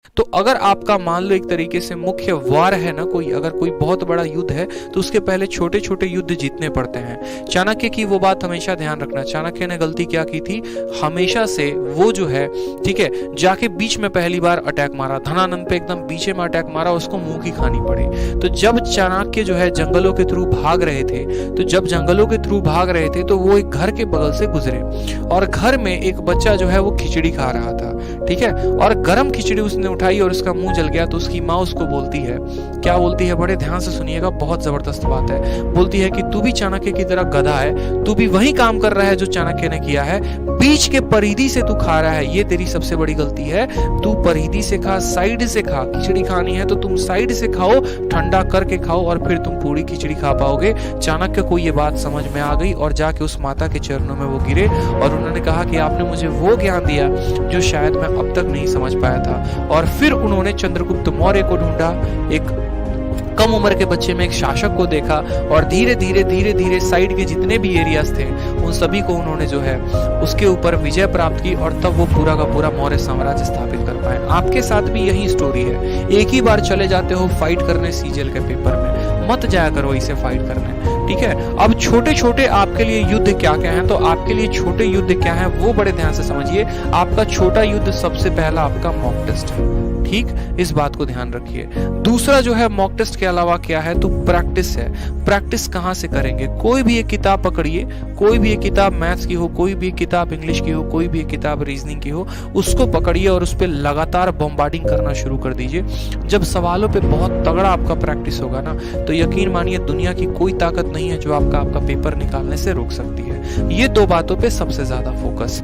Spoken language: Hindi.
तो अगर आपका मान लो एक तरीके से मुख्य वार है ना, कोई अगर कोई बहुत बड़ा युद्ध है तो उसके पहले छोटे छोटे युद्ध जीतने पड़ते हैं। चाणक्य की वो बात हमेशा ध्यान रखना। चाणक्य ने गलती क्या की थी, हमेशा से वो जो है, ठीक है, जाके बीच में पहली बार अटैक मारा, धनानंद पे एकदम बीचे में अटैक मारा, उसको मुंह की खानी पड़ी। तो जब चाणक्य जो है जंगलों के थ्रू भाग रहे थे, तो वो एक घर के बगल से गुजरे और घर में एक बच्चा जो है वो खिचड़ी खा रहा था, ठीक है, और गर्म खिचड़ी उसने उठाई और उसका मुंह जल गया। तो उसकी माँ उसको बोलती है, क्या बोलती है, बड़े ध्यान से सुनिएगा, बहुत जबरदस्त बात है। बोलती है कि तू भी चाणक्य की तरह गधा है, तू भी वही काम कर रहा है जो चाणक्य ने किया है, बीच के परिधि से तू खा रहा है, ये तेरी सबसे बड़ी गलती है। तू परिधि से खा, साइड से खा। खिचड़ी खानी है तो तुम साइड से खाओ, ठंडा करके खाओ और फिर तुम पूरी खिचड़ी खा पाओगे। चाणक्य को ये बात समझ में आ गई और जाके उस माता के चरणों में वो गिरे और उन्होंने कहा कि आपने मुझे वो ज्ञान दिया जो शायद मैं अब तक नहीं समझ पाया था। और फिर उन्होंने चंद्रगुप्त मौर्य को ढूंढा, एक कम उम्र के बच्चे में एक शासक को देखा और धीरे धीरे साइड के जितने भी एरियाज थे उन सभी को उन्होंने जो है उसके ऊपर विजय प्राप्त की और तब वो पूरा का पूरा मौर्य साम्राज्य स्थापित कर पाए। आपके साथ भी यही स्टोरी है। एक ही बार चले जाते हो फाइट करने सीजीएल के पेपर में, मत जाया करो इसे फाइट करने, ठीक है। अब छोटे छोटे आपके लिए युद्ध क्या क्या हैं, तो आपके लिए छोटे युद्ध क्या हैं वो बड़े ध्यान से समझिए। आपका छोटा युद्ध सबसे पहला आपका मॉक टेस्ट है, ठीक, इस बात को ध्यान रखिए। दूसरा जो है मॉक टेस्ट के अलावा क्या है, तो प्रैक्टिस है। प्रैक्टिस कहाँ से करेंगे, कोई भी एक किताब पकड़िए, कोई भी एक किताब मैथ्स की हो, कोई भी एक किताब इंग्लिश की हो, कोई भी एक किताब रीजनिंग की हो, उसको पकड़िए और उस पर लगातार बॉम्बार्डिंग करना शुरू कर दीजिए। जब सवालों पे बहुत तगड़ा आपका प्रैक्टिस होगा ना, तो यकीन मानिए दुनिया की कोई ताकत नहीं है जो आपका पेपर निकालने से रोक सकती है। ये दो बातों पे सबसे ज्यादा फोकस।